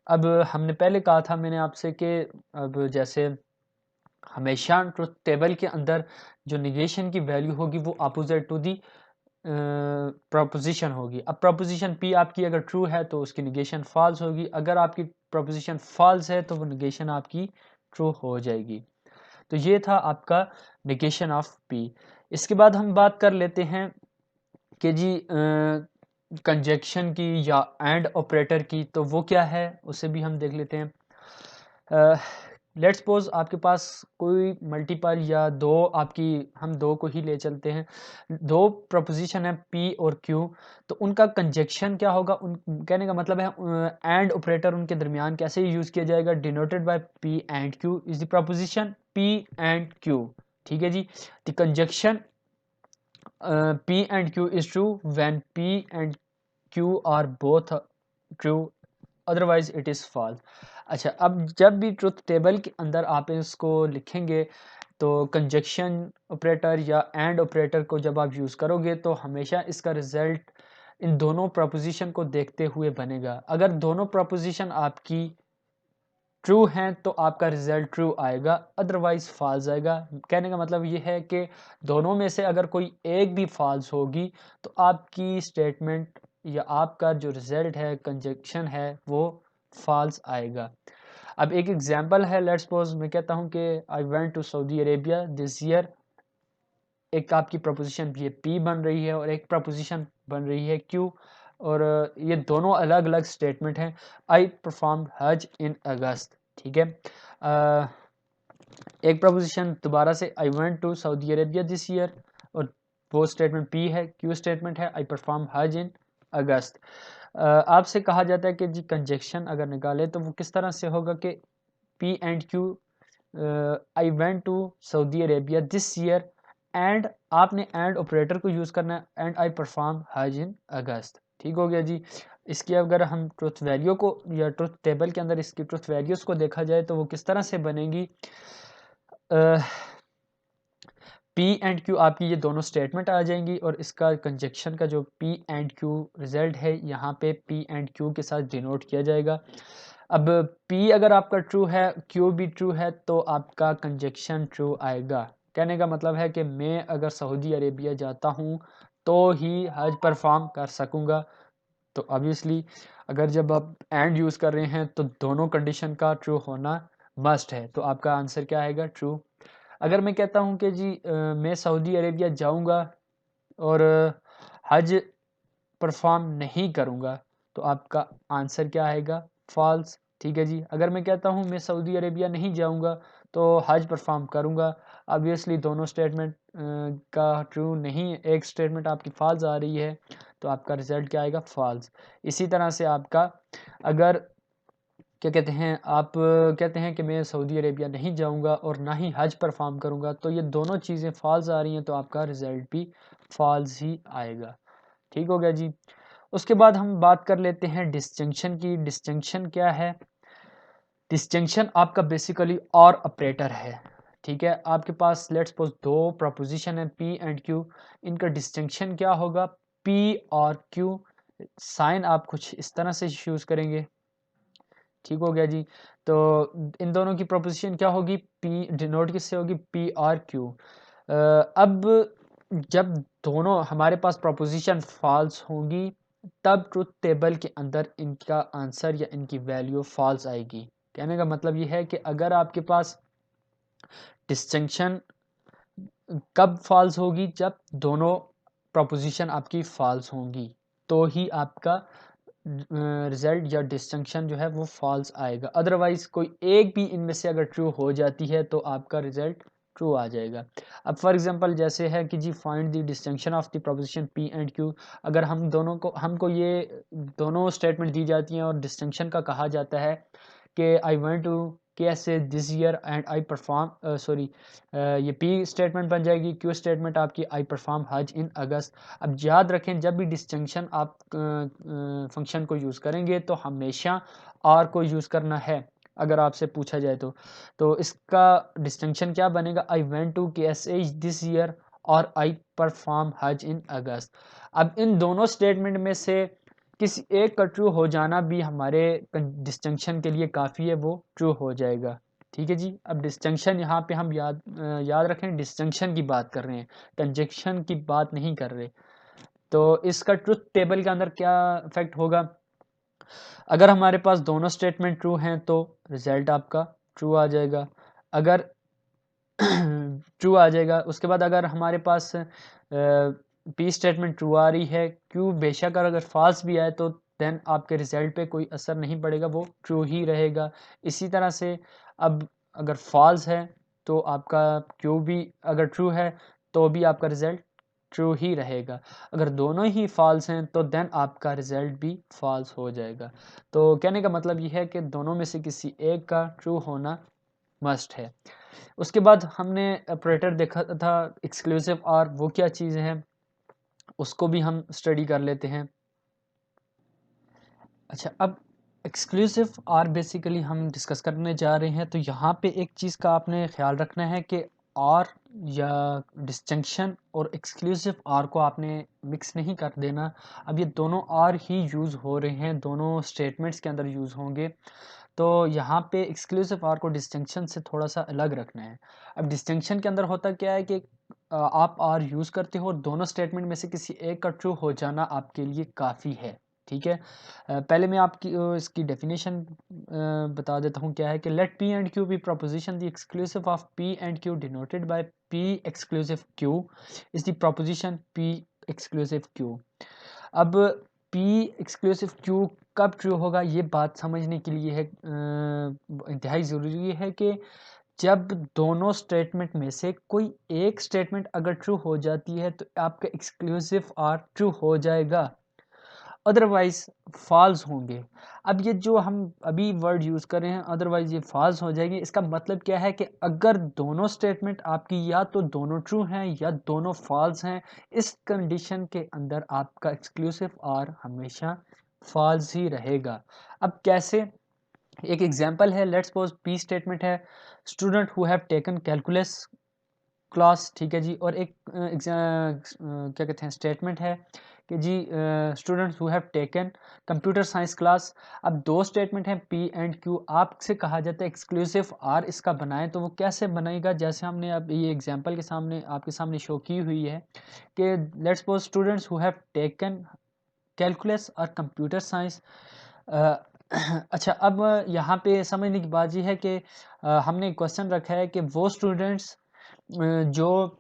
अब हमने पहले कहा था मैंने आपसे कि अब जैसे हमेशा ट्रुथ टेबल के अंदर जो निगेशन की वैल्यू होगी वो अपोजिट टू दी प्रोपोजिशन होगी। अब प्रोपोजिशन पी आपकी अगर ट्रू है तो उसकी निगेशन फॉल्स होगी, अगर आपकी प्रोपोजिशन फॉल्स है तो वो निगेशन आपकी ट्रू हो जाएगी। तो ये था आपका निगेशन ऑफ पी। इसके बाद हम बात कर लेते हैं कि जी कंजक्शन की या एंड ऑपरेटर की, तो वो क्या है उसे भी हम देख लेते हैं। लेट्स सपोज आपके पास कोई मल्टीपल या दो आपकी, हम दो को ही ले चलते हैं, दो प्रपोजिशन है पी और क्यू, तो उनका कंजक्शन क्या होगा, उन कहने का मतलब है एंड ऑपरेटर उनके दरमियान कैसे यूज़ किया जाएगा, denoted by P and Q is the proposition P and Q. ठीक है जी। The conjunction P and Q is true when P and Q are both true, otherwise it is false। अच्छा, अब जब भी ट्रुथ टेबल के अंदर आप इसको लिखेंगे तो कंजक्शन ऑपरेटर या एंड ऑपरेटर को जब आप यूज़ करोगे तो हमेशा इसका रिजल्ट इन दोनों प्रपोजिशन को देखते हुए बनेगा। अगर दोनों प्रपोजिशन आपकी ट्रू हैं तो आपका रिजल्ट ट्रू आएगा, अदरवाइज फॉल्स आएगा। कहने का मतलब ये है कि दोनों में से अगर कोई एक भी फॉल्स होगी तो आपकी स्टेटमेंट या आपका जो रिजल्ट है कंजक्शन है वो फॉल्स आएगा। अब एक एग्जांपल है, लेट्स सपोज मैं कहता हूँ कि I went to Saudi Arabia this year. एक आपकी प्रपोजिशन ये पी बन रही है और एक प्रपोजिशन बन रही है क्यू, और ये दोनों अलग अलग स्टेटमेंट हैं। आई परफॉर्म हज इन अगस्त। ठीक है। एक प्रपोजिशन दोबारा से I went to Saudi Arabia this year, और वो स्टेटमेंट पी है, क्यू स्टेटमेंट है आई परफॉर्म हज इन अगस्त। आपसे कहा जाता है कि जी कंजक्शन अगर निकाले तो वो किस तरह से होगा कि P and Q, I went to Saudi Arabia this year, and आपने एंड ऑपरेटर को यूज़ करना है एंड आई परफॉर्म हज इन अगस्त। ठीक हो गया जी। इसकी अगर हम ट्रुथ वैल्यू को या ट्रुथ टेबल के अंदर इसकी ट्रुथ वैल्यूज़ को देखा जाए तो वो किस तरह से बनेगी। पी एंड क्यू आपकी ये दोनों स्टेटमेंट आ जाएंगी और इसका कंजक्शन का जो पी एंड क्यू रिजल्ट है यहाँ पे पी एंड क्यू के साथ डिनोट किया जाएगा। अब पी अगर आपका ट्रू है, क्यू भी ट्रू है, तो आपका कंजक्शन ट्रू आएगा। कहने का मतलब है कि मैं अगर सऊदी अरेबिया जाता हूँ तो ही हज परफॉर्म कर सकूँगा। तो ऑब्वियसली अगर जब आप एंड यूज़ कर रहे हैं तो दोनों कंडीशन का ट्रू होना मस्ट है, तो आपका आंसर क्या आएगा, ट्रू। अगर मैं कहता हूँ कि जी मैं सऊदी अरेबिया जाऊँगा और हज परफॉर्म नहीं करूँगा, तो आपका आंसर क्या आएगा, फॉल्स। ठीक है जी। अगर मैं कहता हूँ मैं सऊदी अरेबिया नहीं जाऊँगा तो हज परफॉर्म करूँगा, ऑब्वियसली दोनों स्टेटमेंट का ट्रू नहीं है, एक स्टेटमेंट आपकी फॉल्स आ रही है, तो आपका रिजल्ट क्या आएगा, फॉल्स। इसी तरह से आपका अगर क्या कहते हैं, आप कहते हैं कि मैं सऊदी अरेबिया नहीं जाऊंगा और ना ही हज परफॉर्म करूंगा, तो ये दोनों चीज़ें फॉल्स आ रही हैं, तो आपका रिजल्ट भी फॉल्स ही आएगा। ठीक हो गया जी। उसके बाद हम बात कर लेते हैं डिस्टिंक्शन की। डिस्टिंक्शन क्या है, डिस्टिंक्शन आपका बेसिकली और ऑपरेटर है। ठीक है। आपके पास लेट्स सपोज दो प्रपोजिशन है पी एंड क्यू, इनका डिस्टिंक्शन क्या होगा, पी और क्यू। साइन आप कुछ इस तरह से यूज़ करेंगे। ठीक हो गया जी। तो इन दोनों की प्रोपोजिशन क्या होगी, पी डिनोट किससे होगी, पी आर क्यू। अब जब दोनों हमारे पास प्रोपोजिशन फॉल्स होंगी तब ट्रुथ टेबल के अंदर इनका आंसर या इनकी वैल्यू फॉल्स आएगी। कहने का मतलब ये है कि अगर आपके पास डिस्टिंक्शन कब फॉल्स होगी, जब दोनों प्रोपोजिशन आपकी फॉल्स होंगी, तो ही आपका रिजल्ट या डिस्टिंक्शन जो है वो फॉल्स आएगा। अदरवाइज कोई एक भी इनमें से अगर ट्रू हो जाती है तो आपका रिजल्ट ट्रू आ जाएगा। अब फॉर एग्जांपल जैसे है कि जी find the distinction of the proposition P and Q. अगर हम दोनों को हमको ये दोनों स्टेटमेंट दी जाती हैं और डिस्टिंक्शन का कहा जाता है कि आई वांट टू कैसे this year and I perform sorry, ये पी स्टेटमेंट बन जाएगी, क्यू स्टेटमेंट आपकी आई परफॉर्म हज इन अगस्त। अब याद रखें जब भी डिस्टिंक्शन आप फंक्शन को यूज़ करेंगे तो हमेशा आर को यूज़ करना है। अगर आपसे पूछा जाए तो इसका डिस्टिंक्शन क्या बनेगा, आई वेंट टू के एस एच दिस ईयर और आई परफॉर्म हज इन अगस्त। अब इन दोनों स्टेटमेंट में से किसी एक का ट्रू हो जाना भी हमारे डिस्टिंक्शन के लिए काफ़ी है, वो ट्रू हो जाएगा। ठीक है जी। अब डिस्टिंक्शन यहाँ पे हम याद रखें, डिस्टिंक्शन की बात कर रहे हैं, कंजक्शन की बात नहीं कर रहे। तो इसका ट्रुथ टेबल के अंदर क्या इफेक्ट होगा? अगर हमारे पास दोनों स्टेटमेंट ट्रू हैं तो रिजल्ट आपका ट्रू आ जाएगा। अगर ट्रू आ जाएगा, उसके बाद अगर हमारे पास पी स्टेटमेंट ट्रू आ रही है, क्यू बेशक अगर फॉल्स भी आए तो देन आपके रिजल्ट पे कोई असर नहीं पड़ेगा, वो ट्रू ही रहेगा। इसी तरह से अब अगर फॉल्स है तो आपका क्यू भी अगर ट्रू है तो भी आपका रिजल्ट ट्रू ही रहेगा। अगर दोनों ही फॉल्स हैं तो देन आपका रिजल्ट भी फॉल्स हो जाएगा। तो कहने का मतलब ये है कि दोनों में से किसी एक का ट्रू होना मस्ट है। उसके बाद हमने ऑपरेटर देखा था एक्सक्लूसिव आर, वो क्या चीज़ है उसको भी हम स्टडी कर लेते हैं। अच्छा, अब एक्सक्लूसिव आर बेसिकली हम डिस्कस करने जा रहे हैं। तो यहाँ पे एक चीज़ का आपने ख्याल रखना है कि आर या डिस्टिंक्शन और एक्सक्लूसिव आर को आपने मिक्स नहीं कर देना। अब ये दोनों आर ही यूज़ हो रहे हैं, दोनों स्टेटमेंट्स के अंदर यूज़ होंगे। तो यहाँ पे एक्सक्लूसिव आर को डिस्टिंक्शन से थोड़ा सा अलग रखना है। अब डिस्टिंक्शन के अंदर होता क्या है कि आप आर यूज़ करते हो और दोनों स्टेटमेंट में से किसी एक का ट्रू हो जाना आपके लिए काफ़ी है। ठीक है। पहले मैं आपकी इसकी डेफिनेशन बता देता हूँ क्या है कि let P and Q be proposition the exclusive of P and Q denoted by P exclusive Q is the proposition P exclusive Q. अब पी एक्सक्लूसिव क्यू कब ट्रू होगा, ये बात समझने के लिए है इंतहाई ज़रूरी है कि जब दोनों स्टेटमेंट में से कोई एक स्टेटमेंट अगर ट्रू हो जाती है तो आपका एक्सक्लूसिव आर ट्रू हो जाएगा, अदरवाइज फॉल्स होंगे। अब ये जो हम अभी वर्ड यूज़ कर रहे हैं अदरवाइज ये फॉल्स हो जाएंगे, इसका मतलब क्या है कि अगर दोनों स्टेटमेंट आपकी या तो दोनों ट्रू हैं या दोनों फॉल्स हैं, इस कंडीशन के अंदर आपका एक्सक्लूसिव आर हमेशा फॉल्स ही रहेगा। अब कैसे? एक एग्जांपल है, लेट्स सपोज पी स्टेटमेंट है student who have taken calculus class. ठीक है जी। और एक क्या कहते हैं स्टेटमेंट है कि जी students who have taken computer science class. अब दो स्टेटमेंट हैं पी एंड क्यू, आपसे कहा जाता है एक्सक्लूसिव आर इसका बनाएं, तो वो कैसे बनेगा? जैसे हमने अब ये एग्जांपल के सामने आपके सामने शो की हुई है कि let's suppose students who have taken calculus और कंप्यूटर साइंस। अच्छा, अब यहाँ पे समझने की बात ये है कि हमने क्वेश्चन रखा है कि वो स्टूडेंट्स जो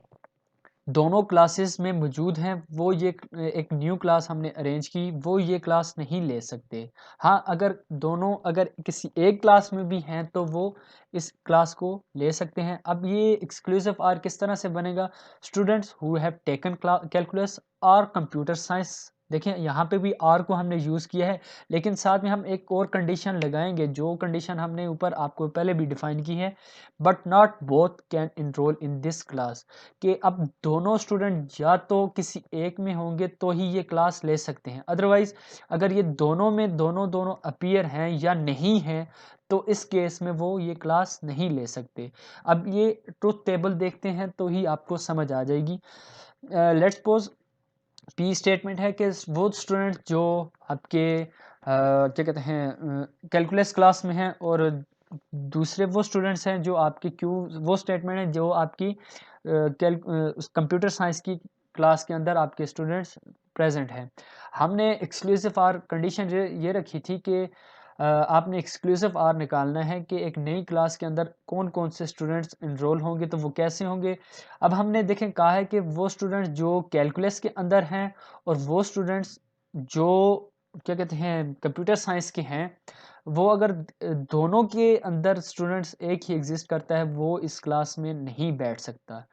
दोनों क्लासेस में मौजूद हैं वो ये एक न्यू क्लास हमने अरेंज की, वो ये क्लास नहीं ले सकते। हाँ, अगर किसी एक क्लास में भी हैं तो वो इस क्लास को ले सकते हैं। अब ये एक्सक्लूसिव आर किस तरह से बनेगा? Students who have taken calculus और कंप्यूटर साइंस। देखिए यहाँ पे भी आर को हमने यूज़ किया है, लेकिन साथ में हम एक और कंडीशन लगाएंगे, जो कंडीशन हमने ऊपर आपको पहले भी डिफाइन की है, but not both can enroll in this class. कि अब दोनों स्टूडेंट या तो किसी एक में होंगे तो ही ये क्लास ले सकते हैं, अदरवाइज अगर ये दोनों में दोनों दोनों अपीयर हैं या नहीं हैं तो इस केस में वो ये क्लास नहीं ले सकते। अब ये ट्रुथ टेबल देखते हैं तो ही आपको समझ आ जाएगी। लेट्स सपोज पी स्टेटमेंट है कि वो स्टूडेंट जो आपके क्या कहते हैं कैलकुलस क्लास में हैं, और दूसरे वो स्टूडेंट्स हैं जो आपके क्यू, वो स्टेटमेंट है जो आपकी कंप्यूटर साइंस की क्लास के अंदर आपके स्टूडेंट्स प्रेजेंट हैं। हमने एक्सक्लूसिव आर कंडीशन ये रखी थी कि आपने एक्सक्लूसिव आर निकालना है कि एक नई क्लास के अंदर कौन कौन से स्टूडेंट्स इनरोल होंगे, तो वो कैसे होंगे। अब हमने देखें कहा है कि वो स्टूडेंट्स जो कैलकुलस के अंदर हैं और वो स्टूडेंट्स जो क्या कहते हैं कंप्यूटर साइंस के हैं, वो अगर दोनों के अंदर स्टूडेंट्स एक ही एग्जिस्ट करता है वो इस क्लास में नहीं बैठ सकता।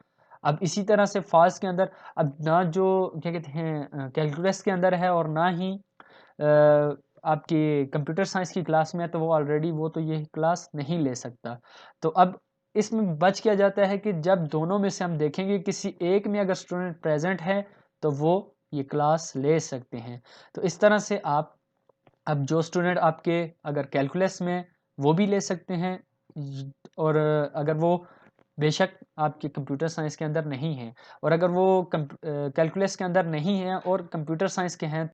अब इसी तरह से फास्ट के अंदर अब ना जो क्या कहते हैं कैलकुलस के अंदर है और ना ही आपकी कंप्यूटर साइंस की क्लास में है, तो वो ऑलरेडी वो तो ये क्लास नहीं ले सकता। तो अब इसमें बच क्या जाता है कि जब दोनों में से हम देखेंगे किसी एक में अगर स्टूडेंट प्रेजेंट है तो वो ये क्लास ले सकते हैं। तो इस तरह से आप अब जो स्टूडेंट आपके अगर कैलकुलस में वो भी ले सकते हैं, और अगर वो बेशक आपके कंप्यूटर साइंस के अंदर नहीं है, और अगर वो कैलकुलस के अंदर नहीं है और कंप्यूटर साइंस के हैं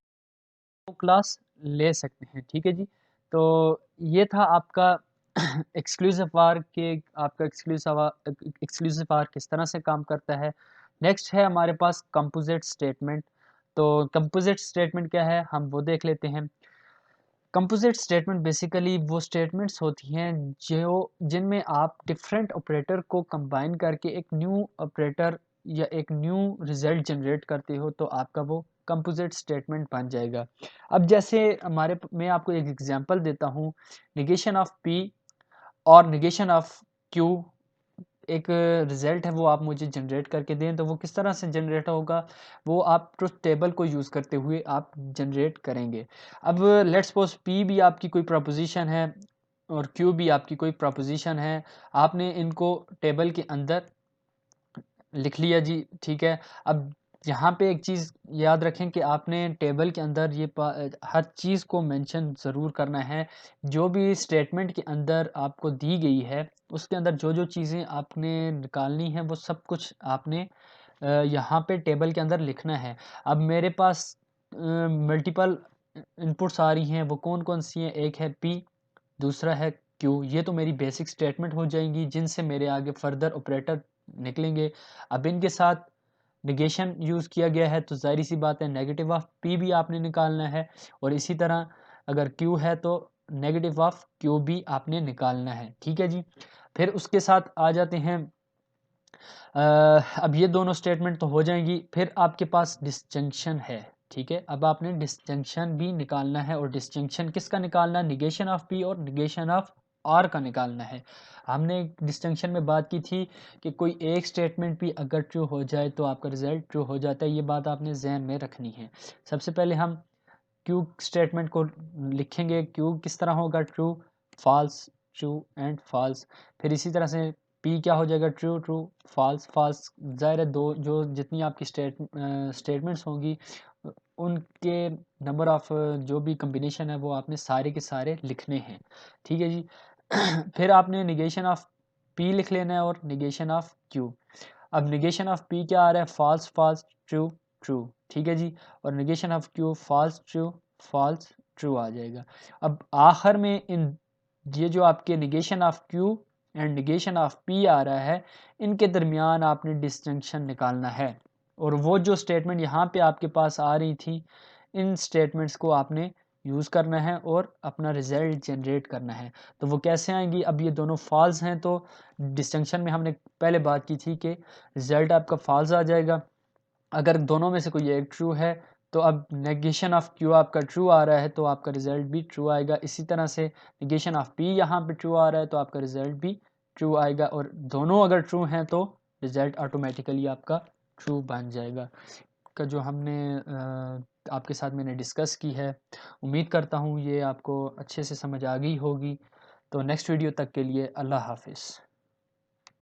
क्लास ले सकते हैं। ठीक है जी, तो ये था आपका एक्सक्लूसिव वार के आपका एक्सक्लूसिव वार किस तरह से काम करता है। नेक्स्ट है हमारे पास कंपोजिट स्टेटमेंट। तो कंपोजिट स्टेटमेंट क्या है, हम वो देख लेते हैं। कंपोजिट स्टेटमेंट बेसिकली वो स्टेटमेंट्स होती हैं जो जिनमें आप डिफरेंट ऑपरेटर को कंबाइन करके एक न्यू ऑपरेटर या एक न्यू रिजल्ट जनरेट करते हो, तो आपका वो कंपोजिट स्टेटमेंट बन जाएगा। अब जैसे मैं आपको एक एग्जांपल देता हूँ, निगेशन ऑफ पी और निगेशन ऑफ क्यू एक रिज़ल्ट है वो आप मुझे जनरेट करके दें, तो वो किस तरह से जनरेट होगा, वो आप ट्रुथ टेबल को यूज़ करते हुए आप जनरेट करेंगे। अब लेट्स सपोज पी भी आपकी कोई प्रोपोज़िशन है और क्यू भी आपकी कोई प्रोपोज़िशन है, आपने इनको टेबल के अंदर लिख लिया जी, ठीक है। अब यहाँ पे एक चीज़ याद रखें कि आपने टेबल के अंदर हर चीज़ को मेंशन ज़रूर करना है। जो भी स्टेटमेंट के अंदर आपको दी गई है, उसके अंदर जो-जो चीज़ें आपने निकालनी है, वो सब कुछ आपने यहाँ पे टेबल के अंदर लिखना है। अब मेरे पास मल्टीपल इनपुट्स आ रही हैं, वो कौन-कौन सी हैं? एक है पी, दूसरा है क्यू। ये तो मेरी बेसिक स्टेटमेंट हो जाएंगी जिनसे मेरे आगे फर्दर ऑपरेटर निकलेंगे। अब इनके साथ नेगेशन यूज़ किया गया है, तो ज़ाहिर सी बात है नेगेटिव ऑफ पी भी आपने निकालना है, और इसी तरह अगर क्यू है तो नेगेटिव ऑफ क्यू भी आपने निकालना है। ठीक है जी, फिर उसके साथ आ जाते हैं। अब ये दोनों स्टेटमेंट तो हो जाएंगी, फिर आपके पास डिस्जंक्शन है। ठीक है, अब आपने डिस्जंक्शन भी निकालना है, और डिस्जंक्शन किसका निकालना है? निगेशन ऑफ पी और निगेशन ऑफ आर का निकालना है। हमने डिस्टिंक्शन में बात की थी कि कोई एक स्टेटमेंट भी अगर ट्रू हो जाए तो आपका रिजल्ट ट्रू हो जाता है। ये बात आपने जहन में रखनी है। सबसे पहले हम क्यू स्टेटमेंट को लिखेंगे। क्यू किस तरह होगा? True, false, true and false. फिर इसी तरह से पी क्या हो जाएगा? True, true, false, false. ज़ाहिर है दो जो जितनी आपकी स्टेटमेंट्स होंगी उनके नंबर ऑफ जो भी कम्बिनेशन है वो आपने सारे के सारे लिखने हैं। ठीक है जी। फिर आपने निगेशन ऑफ पी लिख लेना है और निगेशन ऑफ क्यू। अब निगेशन ऑफ पी क्या आ रहा है? False, false, true, true. ठीक है जी। और negation of Q false, true, false, true आ जाएगा। अब आखिर में ये जो आपके negation of Q and negation of P आ रहा है, इनके दरमियान आपने डिस्टिंक्शन निकालना है, और वो जो स्टेटमेंट यहाँ पे आपके पास आ रही थी, इन स्टेटमेंट्स को आपने यूज़ करना है और अपना रिज़ल्ट जनरेट करना है। तो वो कैसे आएंगी? अब ये दोनों फॉल्स हैं, तो डिस्टिंक्शन में हमने पहले बात की थी कि रिज़ल्ट आपका फॉल्स आ जाएगा। अगर दोनों में से कोई एक ट्रू है, तो अब नेगेशन ऑफ क्यू आपका ट्रू आ रहा है, तो आपका रिज़ल्ट भी ट्रू आएगा। इसी तरह से नेगेशन ऑफ पी यहाँ पे ट्रू आ रहा है, तो आपका रिज़ल्ट भी ट्रू आएगा, और दोनों अगर ट्रू हैं तो रिज़ल्ट ऑटोमेटिकली आपका ट्रू बन जाएगा। का जो हमने आपके साथ मैंने डिस्कस की है, उम्मीद करता हूँ ये आपको अच्छे से समझ आ गई होगी। तो नेक्स्ट वीडियो तक के लिए अल्लाह हाफ़िज़।